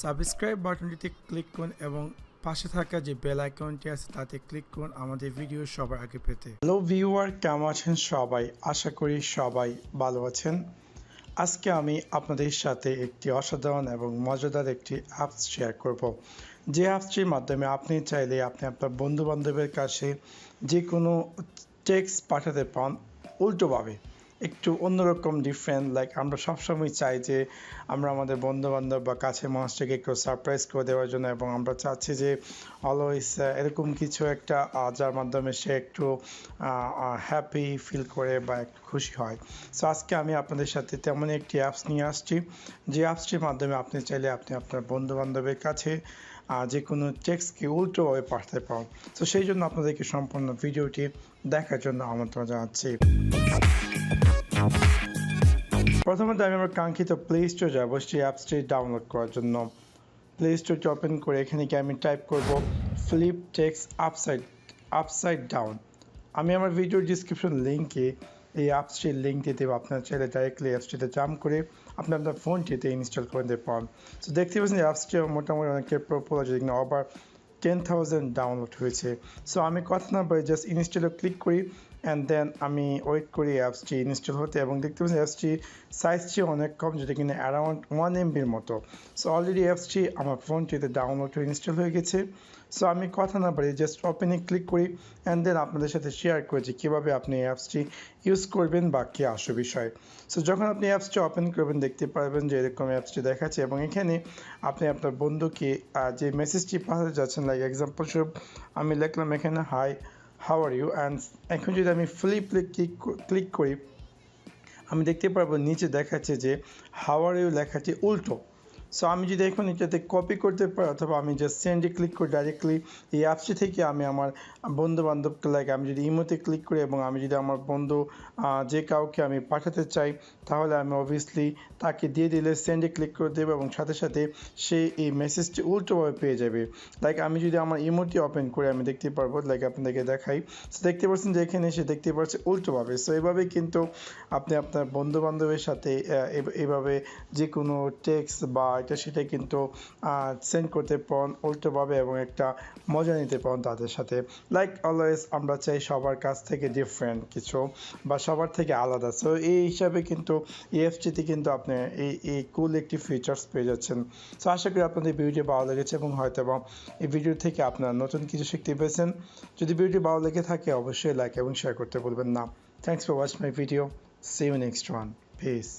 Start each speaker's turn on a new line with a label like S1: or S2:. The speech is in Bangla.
S1: সাবস্ক্রাইব বাটনটিতে ক্লিক করুন এবং পাশে থাকা যে বেল আইকনটি আছে তাতে ক্লিক করুন আমাদের ভিডিও সবার আগে পেতে। হ্যালো ভিউয়ার, কেমন আছেন সবাই? আশা করি সবাই ভালো আছেন। আজকে আমি আপনাদের সাথে একটি অসাধারণ এবং মজাদার একটি অ্যাপস শেয়ার করব, যে অ্যাপসটির মাধ্যমে আপনি চাইলে আপনি আপনার বন্ধু বান্ধবের কাছে যে কোনো টেক্সট পাঠাতে পান উল্টোভাবে, একটু অন্যরকম ডিফারেন্ট। লাইক আমরা সবসময় চাই যে আমরা আমাদের বন্ধুবান্ধব বা কাছের মানুষটাকে একটু সারপ্রাইজ করে দেওয়ার জন্য, এবং আমরা চাচ্ছি যে অলওয়েজ এরকম কিছু একটা যার মাধ্যমে সে একটু হ্যাপি ফিল করে বা একটু খুশি হয়। সো আজকে আমি আপনাদের সাথে তেমন একটি অ্যাপস নিয়ে আসছি, যে অ্যাপসটির মাধ্যমে আপনি চাইলে আপনি আপনার বন্ধুবান্ধবের কাছে যে কোনো টেক্সটকে উল্টোভাবে পাঠাতে পারেন। তো সেই জন্য আপনাদেরকে সম্পূর্ণ ভিডিওটি দেখার জন্য আমন্ত্রণ জানাচ্ছি। প্রথমত আমি আমার কাঙ্ক্ষিত প্লে স্টোর যাবো সেই অ্যাপসটি ডাউনলোড করার জন্য। প্লে স্টোরটি ওপেন করে এখানে গিয়ে আমি টাইপ করব ফ্লিপ টেক্সট আপসাইড ডাউন। আমি আমার ভিডিও ডিসক্রিপশন লিঙ্কে এই অ্যাপসটির লিঙ্ক দিয়ে দেবো, আপনারা চাইলে ডাইরেক্টলি অ্যাপসটিতে জাম্প করে আপনি আপনার ফোনটিতে ইনস্টল করে দিতে পারেন। তো দেখতে পাচ্ছেন এই অ্যাপসটি মোটামুটি অনেকের পপুলার, যদি ওভার 10,000 ডাউনলোড হয়েছে। সো আমি কথা না বলে জাস্ট ইনস্টলে ক্লিক করি অ্যান্ড দেন আমি ওয়েট করি অ্যাপসটি ইনস্টল হতে, এবং দেখতে পাচ্ছি অ্যাপসটি সাইজটি অনেক কম, যেটা কিনা অ্যারাউন্ড 1 MBর মতো। সো অলরেডি অ্যাপসটি আমার ফোনটিতে ডাউনলোড হয়ে ইনস্টল হয়ে গেছে। সো আমি কথা না বলে জাস্ট ওপেনে ক্লিক করি অ্যান্ড দেন আপনাদের সাথে শেয়ার করেছি কীভাবে আপনি এই অ্যাপসটি ইউজ করবেন বা কী আসল বিষয়। সো যখন আপনি অ্যাপসটি ওপেন করবেন দেখতে পারবেন যে এরকম অ্যাপসটি দেখাচ্ছে, এবং এখানে আপনি আপনার বন্ধুকে যে মেসেজটি পাঠাতে যাচ্ছেন, লাইক এক্সাম্পল স্বরূপ আমি লিখলাম এখানে hi how are you, and এখন যদি আমি ফ্লিপে ক্লিক করি আমি দেখতে পারবো নিচে দেখাচ্ছে যে হাউ আর ইউ লেখাটি উল্টো। সো আমি যদি এখন এটাতে কপি করতে পারি অথবা আমি জাস্ট সেন্ডে ক্লিক করি ডাইরেক্টলি এই অ্যাপসটি থেকে আমি আমার বন্ধু বান্ধবকে, লাইক আমি যদি ইমোতে ক্লিক করি এবং আমি যদি আমার বন্ধু যে কাউকে আমি পাঠাতে চাই তাহলে আমি অবভিয়াসলি তাকে দিয়ে দিলে সেন্ডে ক্লিক করে দেবো, এবং সাথে সাথে সে এই মেসেজটি উল্টোভাবে পেয়ে যাবে। লাইক আমি যদি আমার ইমোটি ওপেন করে আমি দেখতে পারবো, লাইক আপনাদেরকে দেখাই। সো দেখতে পাচ্ছেন যে এখানে এসে দেখতে পাচ্ছে উল্টোভাবে। সো এইভাবে কিন্তু আপনি আপনার বন্ধু বান্ধবের সাথে এইভাবে যে কোনো টেক্সট বা এটা সেটা কিন্তু সেন্ড করতে পারেন উল্টোভাবে, এবং একটা মজা নিতে পারেন তাদের সাথে। লাইক অলওয়েজ আমরা চাই সবার কাছ থেকে ডিফারেন্ট কিছু বা সবার থেকে আলাদা। সো এই হিসাবে কিন্তু এই অ্যাপসটিতে কিন্তু আপনি এই কুল একটি ফিচার্স পেয়ে যাচ্ছেন। সো আশা করি আপনাদের ভিডিওটি ভালো লেগেছে এবং হয়তো বা এই ভিডিও থেকে আপনারা নতুন কিছু শিখতে পেরেছেন। যদি ভিডিওটি ভালো লেগে থাকে অবশ্যই লাইক এবং শেয়ার করতে ভুলবেন না। Thanks for watching my video. See you next one. Peace.